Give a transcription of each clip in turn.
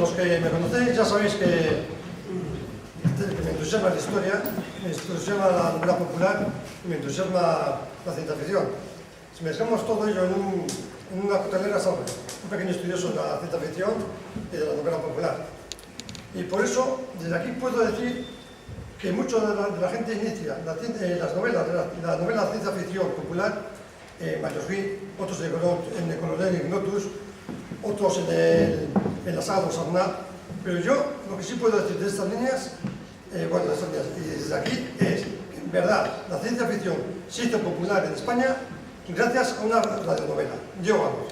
los que me conocéis ya sabéis que me entusiasma la historia, me entusiasma la novela popular y me entusiasma la ciencia ficción. Si mezclamos todo ello en una coctelera, somos un pequeño estudioso de la ciencia ficción y de la novela popular. Y por eso, desde aquí puedo decir que mucho de la gente inicia las novelas, la novela ciencia ficción popular, Mayosguí, otros en el Coronel Ignotus, otros en la saga de Sarnat, pero yo lo que sí puedo decir de estas líneas, y desde aquí es que en verdad la ciencia ficción se hizo popular en España gracias a una radionovela. Yo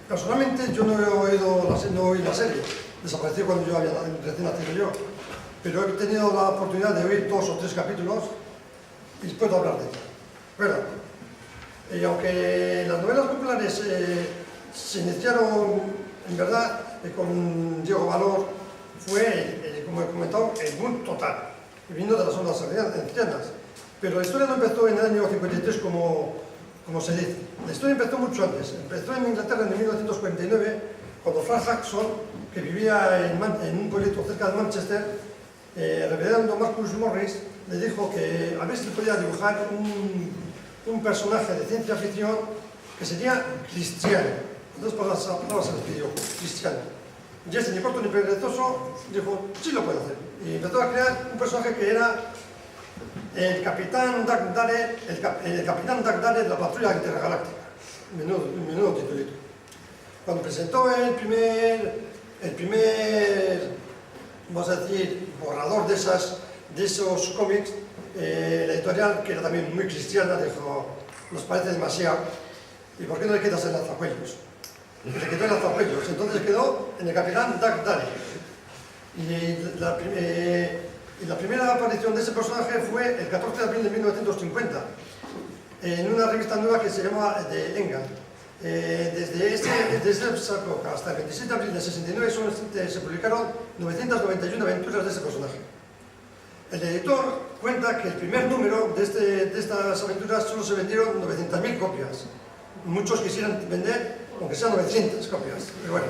personalmente yo no he oído la serie, desapareció cuando yo había recién nacido yo, pero he tenido la oportunidad de oír 2 o 3 capítulos y puedo hablar de ella. Pero, y aunque las novelas populares se iniciaron en verdad con Diego Valor, fue, como he comentado, el boom total, y vino de las ondas ancianas. Pero la historia no empezó en el año 53 como se dice. La historia empezó mucho antes. Empezó en Inglaterra en 1949, cuando Frank Jackson, que vivía en un pueblito cerca de Manchester, el reverendo Marcus Morris le dijo que a ver si podía dibujar un personaje de ciencia ficción que sería cristiano. Entonces, por las palabras se les pidió, cristiano. Y ese, ni corto ni perezoso, dijo, sí lo puedo hacer. Y empezó a crear un personaje que era el capitán Doug Dare de la patrulla intergaláctica. Menudo titulito. Cuando presentó el primer, vamos a decir, borrador de esos cómics, la editorial, que era también muy cristiana, dijo, nos parece demasiado, ¿y por qué no le quitas el lanzacuellos? Y le quitó el lanzacuellos, entonces quedó en el capitán Doug Dare. Y la primera aparición de ese personaje fue el 14 de abril de 1950, en una revista nueva que se llama The Engel. Desde esa época hasta el 27 de abril de 69 se publicaron 991 aventuras de ese personaje. El editor cuenta que el primer número de estas aventuras solo se vendieron 900.000 copias. Muchos quisieran vender, aunque sean 900 copias. Pero bueno,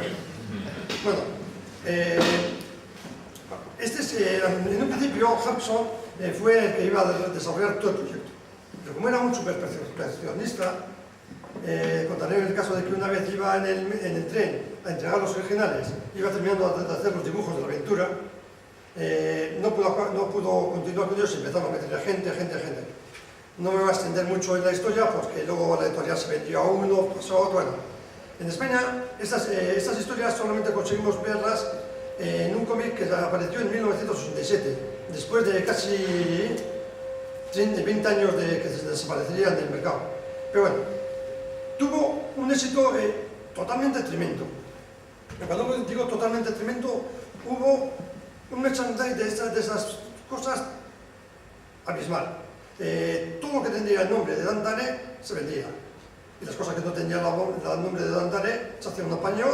en un principio Hudson fue el que iba a desarrollar todo el proyecto. Pero como era un super perfeccionista, contaré el caso de que una vez iba en el tren a entregar los originales, iba terminando de hacer los dibujos de la aventura, no pudo continuar con ellos y empezaron a meter gente. No me voy a extender mucho en la historia porque luego la editorial se vendió a uno, pasó a otro. Bueno, en España estas historias solamente conseguimos verlas en un cómic que apareció en 1987, después de casi 20 años de que se desaparecerían del mercado. Pero bueno, tuvo un éxito totalmente tremendo. Cuando digo totalmente tremendo, hubo un merchandise de esas cosas abismal. Todo lo que tendría el nombre de Dan Dare se vendía. Y las cosas que no tenían el nombre de Dan Dare se hacía un apaño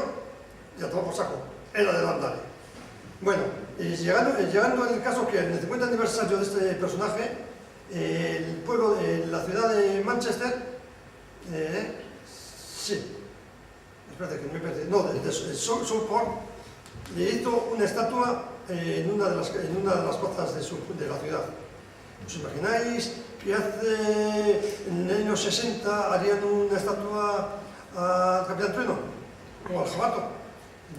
y a todo por saco. Era de Dan Dare. Bueno, llegando en el caso que en el 50 aniversario de este personaje, la ciudad de Manchester, espérate que me perdí, no, de Southport, le hizo una estatua en una de las plazas de la ciudad. ¿Os imagináis que en el año 60 harían una estatua al Capitán Trueno o al Jabato?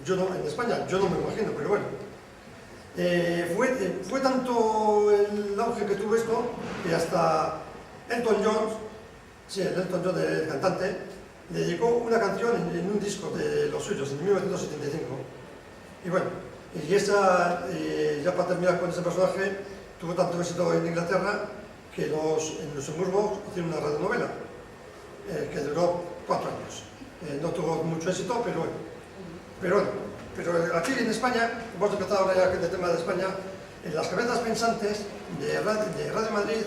Yo no, en España, yo no me imagino, pero bueno. Fue tanto el auge que tuvo esto que hasta Elton John, el cantante, le dedicó una canción en un disco de los suyos, en 1975. Y bueno, ya para terminar con ese personaje, tuvo tanto éxito en Inglaterra que en Luxemburgo hicieron una radionovela que duró 4 años. No tuvo mucho éxito, pero bueno. Pero aquí en España, hemos empezado ahora ya con el tema de España, las cabezas pensantes de Radio Madrid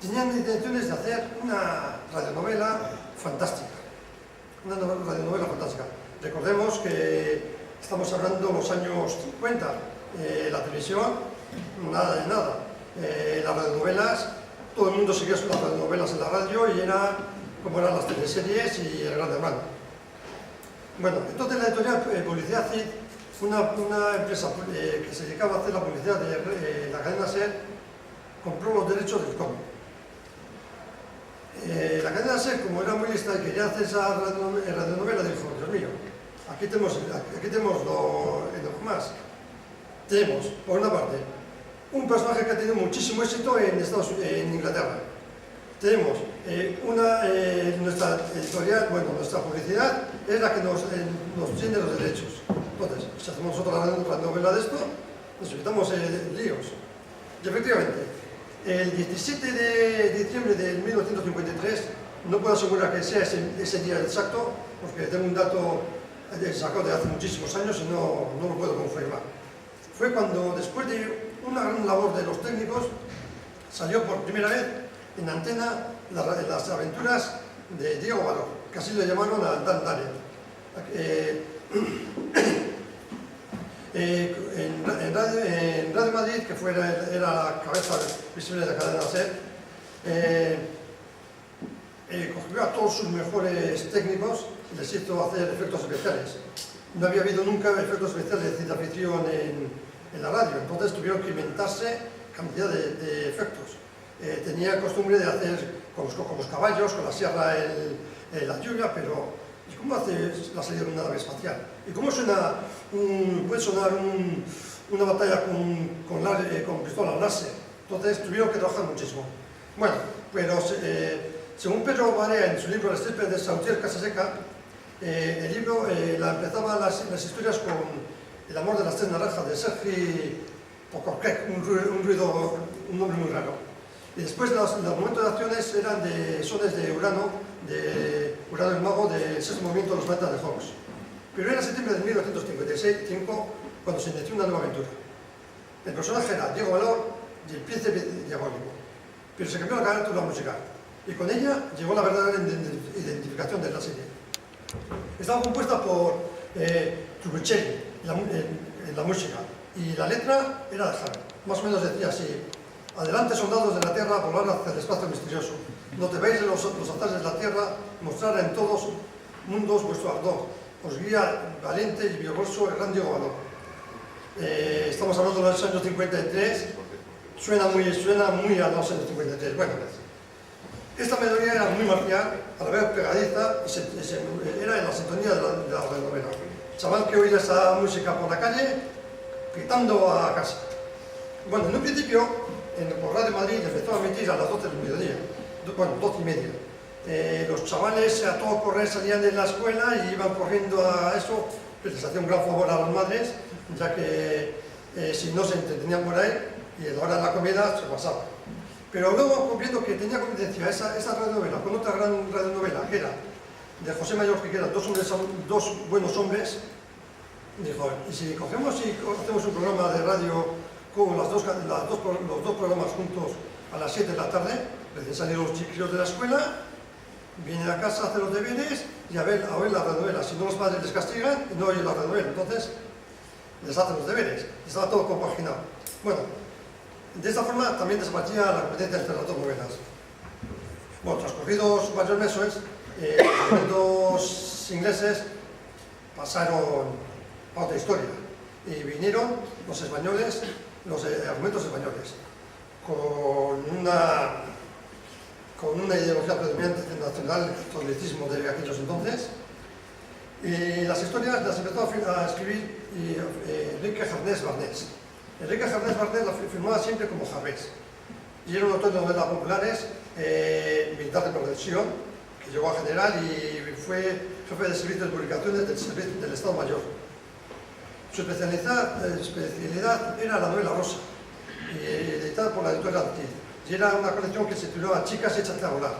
tenían intenciones de hacer una radionovela fantástica. Recordemos que estamos hablando de los años 50, la televisión, nada de nada. Las radionovelas, todo el mundo seguía las radionovelas en la radio y era como eran las teleseries y el Gran Hermano. Bueno, entonces la editorial Publicidad CID, una empresa que se dedicaba a hacer la publicidad de la cadena SER, compró los derechos del cómic. La cadena SER, como era muy lista y quería hacer esa radionovela, dijo, Dios mío, aquí tenemos lo más. Tenemos, por una parte, un personaje que ha tenido muchísimo éxito en Inglaterra. Tenemos nuestra editorial, bueno, nuestra publicidad es la que nos tiene los derechos. Entonces, si hacemos nosotros la novela de esto, nos evitamos líos. Y efectivamente, el 17 de diciembre de 1953, no puedo asegurar que sea ese día exacto, porque tengo un dato sacado de hace muchísimos años y no lo puedo confirmar. Fue cuando, después de una gran labor de los técnicos, salió por primera vez en antena las aventuras de Diego Valor, que así le llamaron a Dan Daniel. En Radio Madrid, que era la cabeza visible de la cadena SER, cogió a todos sus mejores técnicos y les hizo hacer efectos especiales. No había habido nunca efectos especiales de ciencia ficción en la radio, entonces tuvieron que inventarse cantidad de efectos. Tenía costumbre de hacer con los caballos, con la sierra, la lluvia, pero ¿y cómo hace la salida de una nave espacial? ¿Y cómo puede sonar una batalla con pistola láser? Entonces tuvieron que trabajar muchísimo. Bueno, pero según Pedro Barea en su libro La estirpe de Sautier Casaseca, el libro empezaba las historias con El amor de las tres naranjas de Sergi Pocorquec, un nombre muy raro. Y después los momentos de acciones eran de sones de Urano el Mago, del sexto movimiento de los planetas de Hawks. Pero era septiembre de 1955 cuando se inició una nueva aventura. El personaje era Diego Valor y el príncipe diabólico, pero se cambió la carátula musical y con ella llegó la verdadera identificación de la serie. Estaba compuesta por Trubicelli en la música y la letra era de Javi. Más o menos decía así: adelante, soldados de la tierra, volar hacia el espacio misterioso. No temáis de los azares de la tierra, mostrar en todos mundos vuestro ardor. Os guía valiente y vigoroso el gran Diego Valor. Estamos hablando de los años 53, suena muy a los años 53. Bueno, esta melodía era muy marcial, a la vez pegadiza, y era en la sintonía de la novela. Chaval que oía esa música por la calle, gritando a casa. Bueno, en un principio, por Radio Madrid empezó a emitir a las 12 del mediodía, bueno, 12:30. Los chavales a todo correr salían de la escuela y iban corriendo a eso, que les hacía un gran favor a las madres, ya que si no se entretenían por ahí y a la hora de la comida se pasaba. Pero luego, viendo que tenía coincidencia esa radionovela con otra gran radionovela, que era de José Mayor, que eran dos buenos hombres, dijo, ¿y si cogemos y hacemos un programa de radio con los dos programas juntos a las 7 de la tarde? Recién salieron los chiquillos de la escuela, vienen a casa a hacer los deberes y a oír la radionovela. Si no, los padres les castigan y no oyen la radionovela, entonces les hacen los deberes. Estaba todo compaginado. Bueno, de esta forma también desaparecía la competencia entre las dos novelas. Bueno, transcurridos varios meses, los elementos ingleses pasaron a otra historia y vinieron los españoles, los argumentos españoles, con una ideología predominante nacional, el catolicismo de aquellos entonces, y las historias las empezó a escribir Enrique Jarnés Barnés. Enrique Jarnés Barnés la firmaba siempre como Jarnés, y era un autor de novelas populares, militar de profesión, que llegó a general y fue jefe de servicio de publicaciones del Estado Mayor. Su especialidad era la novela rosa, editada por la editorial Antid, y era una colección que se titulaba Chicas hechas a volar.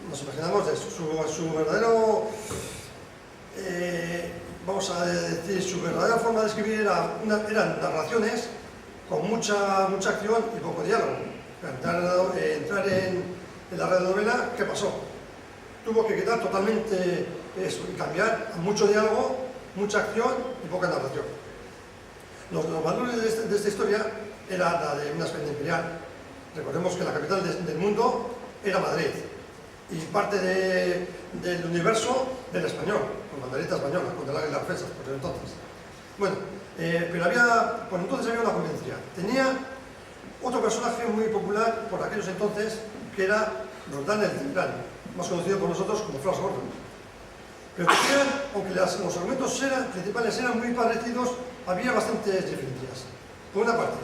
Nos imaginamos de eso. Su verdadero, vamos a decir, su verdadera forma de escribir eran narraciones con mucha acción y poco diálogo. Para entrar en la radionovela, ¿qué pasó? Tuvo que quitar totalmente eso y cambiar a mucho diálogo, mucha acción y poca narración. Los valores de esta historia era la de una España imperial. Recordemos que la capital del mundo era Madrid y parte del universo del español. con banderita española, con el águila de las flechas, por entonces. Bueno, pero había, por entonces había una conveniencia. Tenía otro personaje muy popular por aquellos entonces, que era Roldán el Central, más conocido por nosotros como Flash Gordon. Pero aunque los argumentos principales eran muy parecidos, había bastantes diferencias. Por una parte,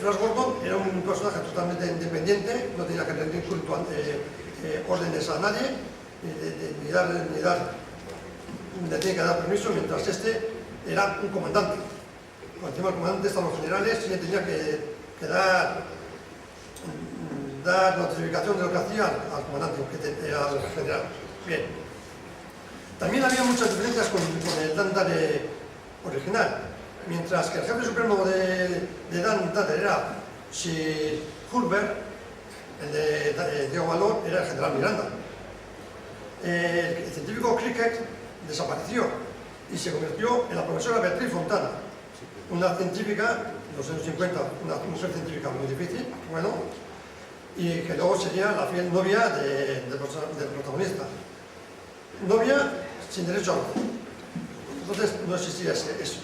Flash Gordon era un personaje totalmente independiente, no tenía que rendir culto órdenes a nadie, ni le tenía que dar permiso, mientras este era un comandante. Por encima del comandante estaban los generales y le tenía que dar notificación de lo que hacía al comandante, que era el general. Bien. También había muchas diferencias con el Dandare original. Mientras que el jefe supremo de Dandare era Sir Hulbert, el de Diego Valor era el general Miranda. El científico Cricket desapareció y se convirtió en la profesora Beatriz Fontana, una científica, en los años 50, una mujer científica muy difícil, bueno, y que luego sería la fiel novia del protagonista. Novia sin derecho a voto. Entonces no existía eso.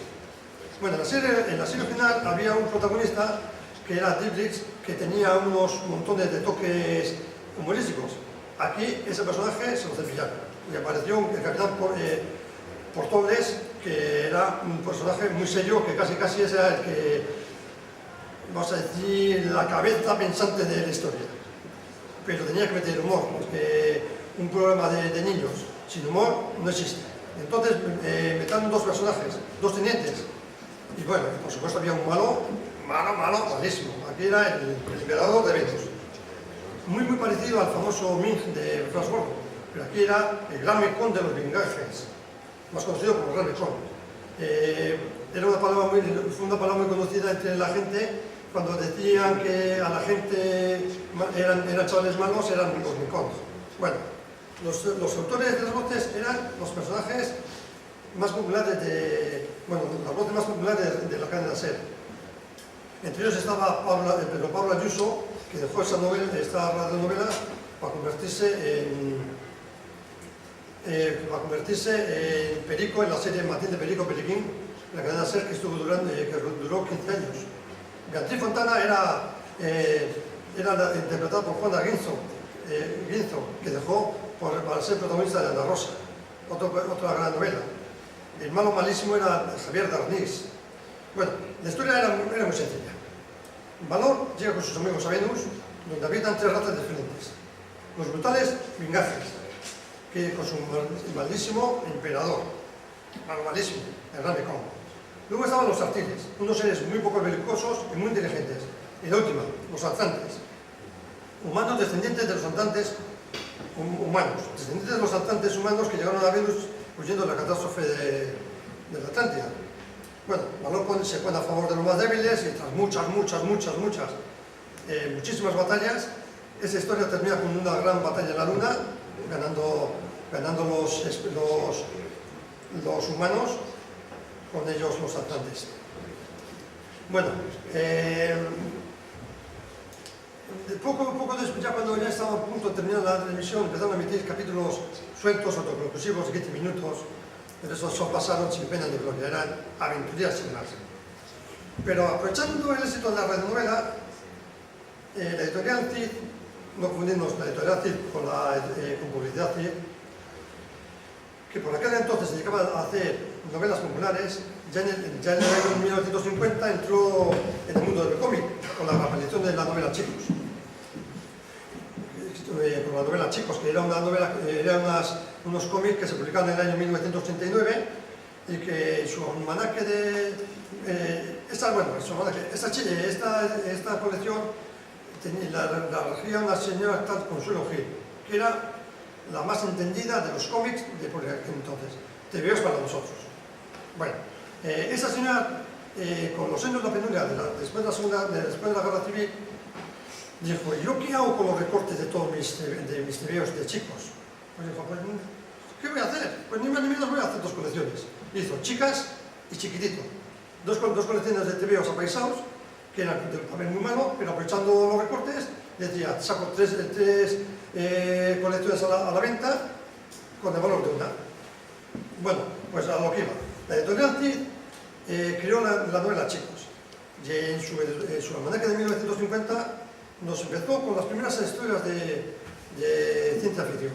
Bueno, en la serie final había un protagonista que era Diblix, que tenía unos montones de toques humorísticos. Aquí ese personaje se lo cepillaron y apareció el capitán Portobles, que era un personaje muy serio, que casi era el que, vamos a decir, la cabeza pensante de la historia. Pero tenía que meter humor, porque un programa de niños sin humor no existe. Entonces metieron dos personajes, dos tenientes. Y bueno, por supuesto había un malo, malísimo. Aquí era el emperador de Venus. Muy parecido al famoso Ming de Flash Gordon, pero aquí era el Gran Mekón de los Vingajes, más conocido como Gran Mekón. Fue una palabra muy conocida entre la gente cuando decían que a la gente eran chavales malos, eran los Mekons. Bueno, los autores de las voces eran los personajes más populares las voces más populares de la cadena SER. Entre ellos estaba Pedro Pablo Ayuso, que dejó esta radionovela para convertirse en Perico, en la serie Matilde Perico Periquín, la cadena SER, que duró 15 años. Beatriz Fontana era interpretada por Juana Guinzo, que dejó para ser protagonista de Ana Rosa, otra gran novela. El malo malísimo era Javier Darnís. Bueno, la historia era muy sencilla. Valor llega con sus amigos a Venus, donde habitan tres razas diferentes. Los brutales Vingajes, que con su malísimo emperador, malísimo, el Gran Mekón. Luego estaban los Artiles, unos seres muy poco belicosos y muy inteligentes. Y la última, los Atlantes, humanos descendientes de los Atlantes humanos, descendientes de los Atlantes humanos que llegaron a Venus huyendo de la catástrofe de la Atlántida. Bueno, Valor se pone a favor de los más débiles y tras muchísimas batallas, esa historia termina con una gran batalla en la Luna, ganando los humanos, con ellos los Atlantes. Bueno, poco después, ya cuando ya estaba a punto de terminar la televisión, empezaron a emitir capítulos sueltos, autoconclusivos de 15 minutos, pero esos pasaron sin pena ni gloria, eran aventurías sin más. Pero aprovechando el éxito de la radionovela, la editorial CID, no confundimos la editorial CID con Publicidad CID, que por aquel entonces se dedicaba a hacer novelas populares, ya en el año 1950 entró en el mundo del cómic, con la aparición de la novela Chicos. Con la novela Chicos, que era unos cómics que se publicaron en el año 1989 y que su almanaque esta colección la regía una señora tal Consuelo Gil, que era la más entendida de los cómics de por aquel entonces. TVOs para nosotros. Bueno, esa señora, con los años de la penuria después de la Guerra Civil, dijo: ¿yo qué hago con los recortes de todos mis TVOs de Chicos? Pues dijo: pues, ¿qué voy a hacer? Pues ni más ni menos voy a hacer dos colecciones. Hizo Chicas y Chiquitito. Dos colecciones de TVOs apaisados, que eran también muy malos, pero aprovechando los recortes, decía: saco tres colecciones a la venta con el valor de una. Bueno, pues a lo que iba. La editorial Cid creó la novela Chicos. Y en su almanaque de 1950 nos empezó con las primeras historias de ciencia ficción.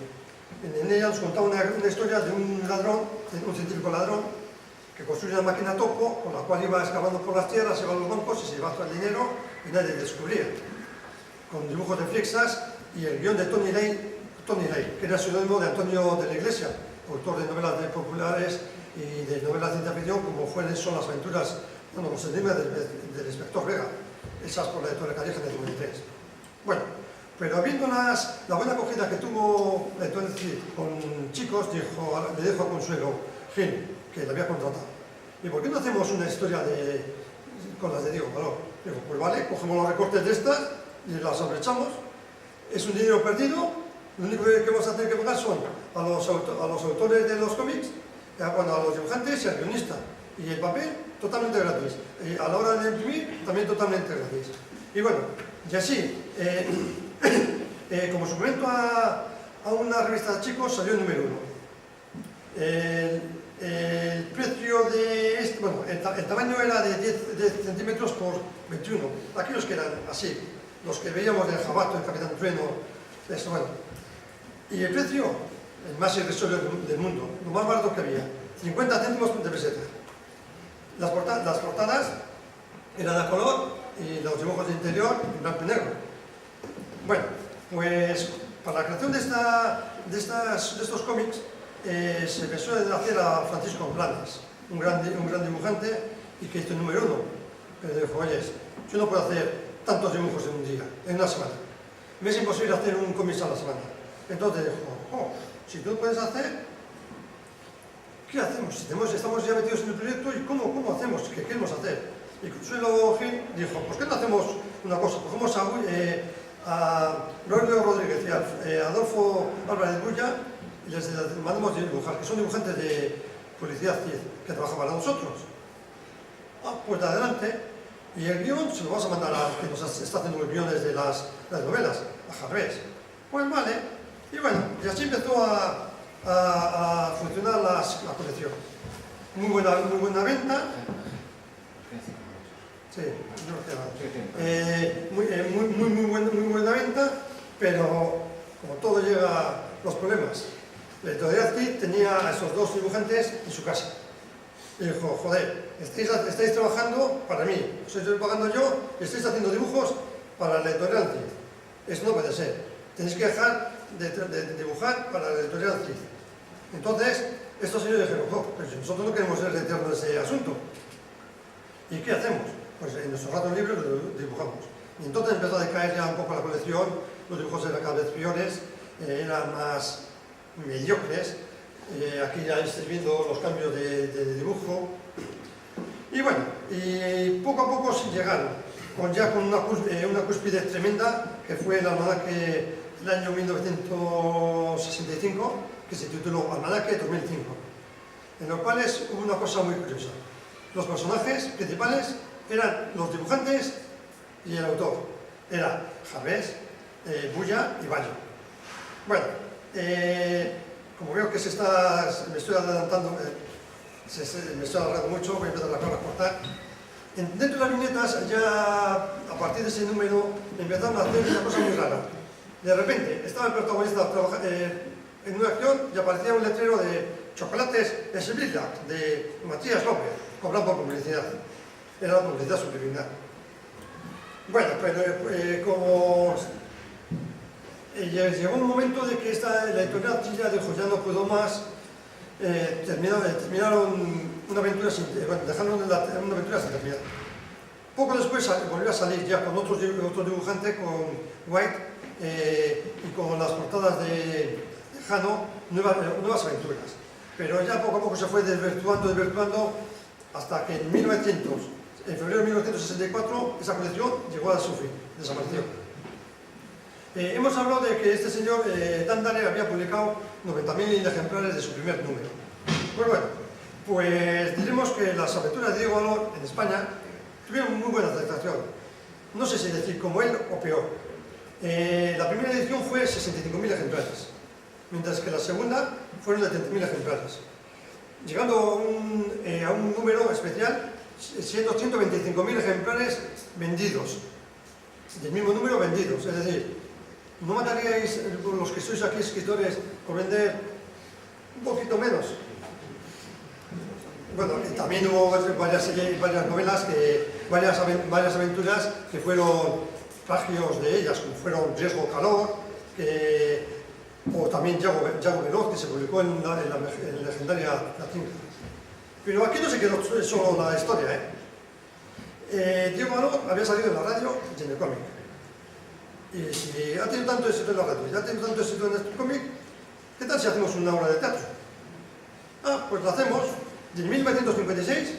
En ella nos contaba una historia de un ladrón, un científico ladrón, que construye una máquina topo con la cual iba excavando por las tierras, iba a los bancos y se llevaba todo el dinero y nadie descubría. Con dibujos de Frixas y el guión de Tony Lay, que era el seudónimo de Antonio de la Iglesia, autor de novelas populares y de novelas de ciencia ficción, como son las aventuras, bueno, los enigmas del inspector Vega, esas por la editorial Calleja de 2003. Bueno, pero viendo la buena acogida que tuvo la editorial con Chicos, le dijo a Consuelo Gil, que la había contratado: ¿y por qué no hacemos una historia con las de Diego Valor? Digo, pues vale, cogemos los recortes de estas y las aprovechamos. Es un dinero perdido, lo único que vamos a tener que pagar son a los autores de los cómics, bueno, a los dibujantes y al guionista. Y el papel totalmente gratis. Y a la hora de imprimir también totalmente gratis. Y bueno, y así, como suplemento a una revista de Chicos, salió el número 1. El precio de bueno, el tamaño era de 10 centímetros por 21. Aquellos que eran así, los que veíamos del Jabato, el Capitán Trueno, eso, bueno. Y el precio, el más irrisorio del mundo, lo más barato que había, 50 céntimos de peseta. Las portadas eran a color y los dibujos de interior en blanco y negro. Bueno, pues para la creación de estos cómics se pensó en hacer a Francisco Blanes, un gran dibujante y que hizo el número 1. Pero dijo: oye, yo no puedo hacer tantos dibujos en un día, en una semana. Me es imposible hacer un cómic a la semana. Entonces dijo: si tú puedes hacer, ¿qué hacemos? Si estamos ya metidos en el proyecto, ¿y cómo hacemos? ¿Qué queremos hacer? Y Consuelo Gil dijo: pues ¿qué no hacemos una cosa? Cogemos a Lorenzo Rodríguez y a Adolfo Álvarez Bulla y les mandamos dibujar, que son dibujantes de Publicidad Cid, que trabajan para nosotros. Pues adelante. Y el guión se lo vamos a mandar a que nos está haciendo los guiones de las novelas, a Jarvés. Pues vale. Y bueno, y así empezó a funcionar la colección. Muy buena venta. Sí, muy buena venta, pero como todo llega a los problemas. La editorial Cid tenía a esos dos dibujantes en su casa. Y dijo: joder, estáis trabajando para mí, os estoy pagando yo y estáis haciendo dibujos para la editorial Cid. Eso no puede ser. Tenéis que dejar de dibujar para la editorial Cid. Entonces, estos señores dijeron: pues nosotros no queremos ser eternos de ese asunto. ¿Y qué hacemos? Pues en nuestros ratos libres lo dibujamos. Y entonces empezó a decaer ya un poco la colección, los dibujos eran cada vez peores, eran más mediocres. Aquí ya estáis viendo los cambios de dibujo. Y bueno, y poco a poco sí llegaron, con una cúspide tremenda, que fue el almanaque del año 1965, que se tituló Almanaque 2005, en los cuales hubo una cosa muy curiosa. Los personajes principales eran los dibujantes y el autor. Era Jarvés, Bulla y Bayo. Bueno, como veo que me estoy adelantando, me estoy alargando mucho, voy a empezar a cortar. Dentro de las viñetas, ya a partir de ese número, empezaron a hacer una cosa muy rara. De repente, estaba el protagonista en una acción y aparecía un letrero de chocolates Svitla, de Matías López, cobrando por publicidad. Era la publicidad subliminal. Bueno, pero como llegó un momento de que la editorial Chilla dijo: ya no puedo más, terminaron una aventura dejaron una aventura sin terminar. Poco después volvió a salir ya con otro dibujante, con White, y con las portadas de Jano, nuevas aventuras. Pero ya poco a poco se fue desvirtuando, hasta que en febrero de 1964, esa colección llegó a su fin, desapareció. Hemos hablado de que este señor Dan Dare había publicado 90.000 ejemplares de su primer número. Pues bueno, pues diremos que las aventuras de Diego Valor en España tuvieron muy buena aceptación. No sé si decir como él o peor. La primera edición fue 65.000 ejemplares, mientras que la segunda fueron de 30.000 ejemplares. llegando a un número especial, siendo 125.000 ejemplares vendidos, del mismo número vendidos. Es decir, ¿no mataríais los que sois aquí escritores por vender un poquito menos? Bueno, también hubo varias novelas, varias aventuras que fueron plagios de ellas, como fueron Riesgo Calor, o también Yago Veloz, que se publicó en la legendaria Latina. Pero aquí no se quedó solo la historia, Diego Valor había salido en la radio y en el cómic. Y si ha tenido tanto éxito en la radio y ha tenido tanto éxito en el cómic, ¿qué tal si hacemos una obra de teatro? Pues lo hacemos. Y en 1956,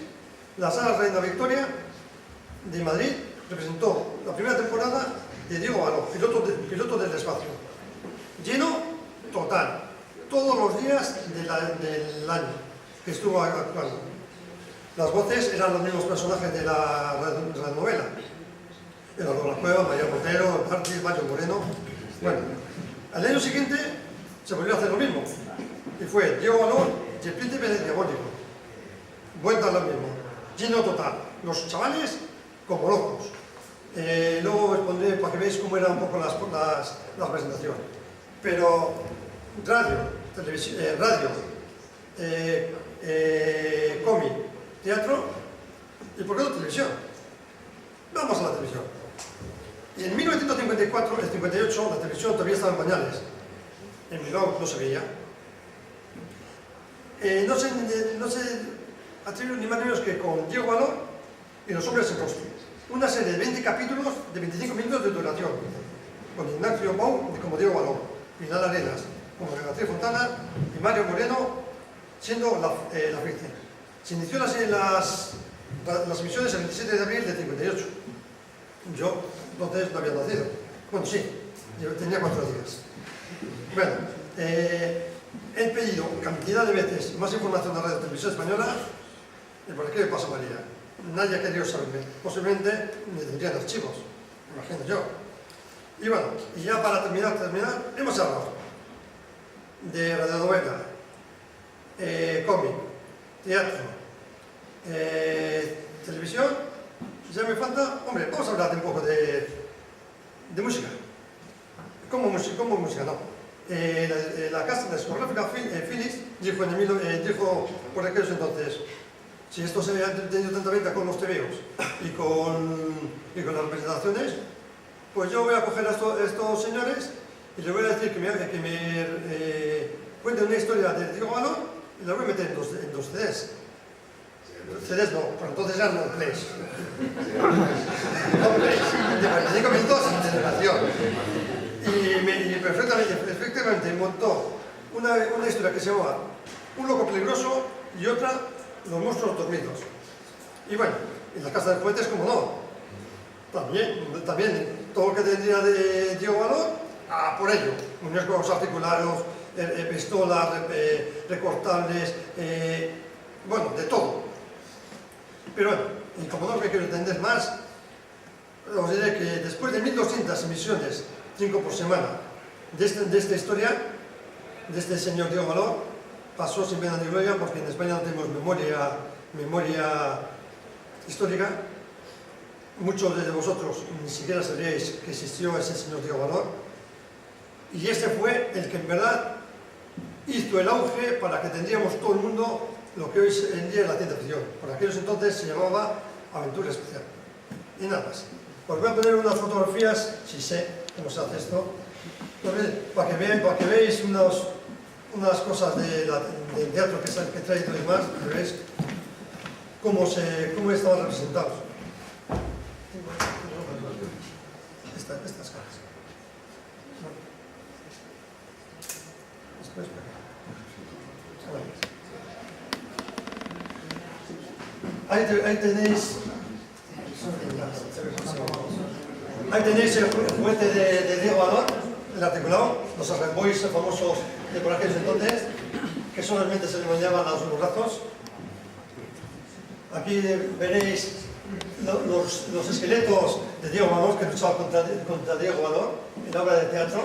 la Sala Reina Victoria de Madrid representó la primera temporada de Diego Valor, piloto del espacio. Lleno total, todos los días del año que estuvo actuando. Las voces eran los mismos personajes de la novela. Eduardo La Cueva, María Montero, Martí, Mario Moreno. Bueno, al año siguiente se volvió a hacer lo mismo. Y fue Diego Valor y el Príncipe Diabólico. Vuelta a lo mismo. Lleno total. Los chavales como locos. Luego os pondré para que veáis cómo era un poco la presentación. Pero radio, televisión, cómic, teatro, ¿y por qué no televisión? Vamos a la televisión. Y en 1954, el 58, la televisión todavía estaba en pañales. En Bilbao no se veía. No se atribuye ni más ni menos que con Diego Valor y Los Hombres sin Rostro. Una serie de 20 capítulos de 25 minutos de duración, con Ignacio Bou como Diego Valor, Pilar Arenas como Beatriz Fontana y Mario Moreno siendo la víctima. Se inició las emisiones el 27 de abril del 58. Yo entonces no había nacido. Bueno, sí, yo tenía 4 días. Bueno, he pedido cantidad de veces más información de la Radio Televisión Española y por aquí me pasa María. Nadie ha querido saberme. Posiblemente me tendrían archivos, imagino yo. Y bueno, y ya para terminar, hemos hablado de radionovela, cómic, teatro, televisión. Ya me falta, hombre, vamos a hablar un poco de música. ¿Cómo música? No. La casa de discográfica Philips dijo por aquellos entonces, si esto se ha tenido tanta venta con los TVOs y con las presentaciones, pues yo voy a coger a estos señores y les voy a decir que me cuenten una historia de Diego Valor y la voy a meter en dos CDs. CDs no, pero entonces eran no plays. No plays, de 45 minutos de celebración. Y perfectamente montó una historia que se llamaba Un loco peligroso y otra Los monstruos dormidos. Y bueno, en la casa de juguetes, como no. También todo lo que tendría de Diego Valor, por ello. Muñecos articulados, pistolas, recortables, bueno, de todo. Pero bueno, y como no me quiero entender más, os diré que después de 1200 emisiones, 5 por semana, de esta historia, de este señor Diego Valor, pasó sin pena ni gloria, porque en España no tenemos memoria histórica. Muchos de vosotros ni siquiera sabríais que existió ese señor Diego Valor. Y este fue el que en verdad hizo el auge para que tendríamos todo el mundo lo que hoy en día es la ciencia ficción. Por aquellos entonces se llamaba Aventura Especial. Y nada más. Os voy a poner unas fotografías, si sé cómo se hace esto, para que veáis unas cosas del teatro que he traído y demás, que veáis cómo estaban representados. Estas caras. Después, ahí tenéis el juguete de Diego Valor, el articulado, los arremboys famosos de por aquellos entonces, que solamente se le llamaban a los brazos. Aquí veréis los esqueletos de Diego Valor, que luchaba contra Diego Valor en la obra de teatro.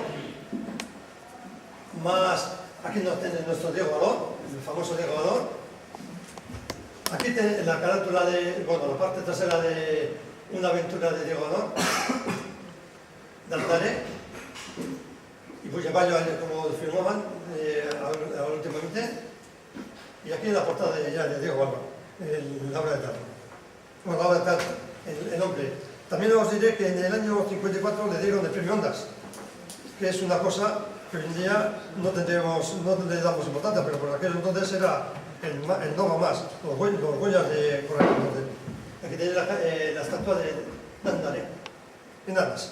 Más, aquí nos tiene nuestro Diego Valor, el famoso Diego Valor. Aquí tiene la carátula de, bueno, la parte trasera de Una aventura de Diego Honor, de Altaré, y pues lleva yo como firmaban últimamente, y aquí en la portada de Diego Alba, la obra de teatro. Bueno, la obra de teatro, el hombre. También os diré que en el año 54 le dieron el premio Ondas, que es una cosa que hoy en día no le damos importancia, pero por aquel entonces era el no más, los huellas de correcto. Aquí tenéis la estatua de Andaré, y nada más.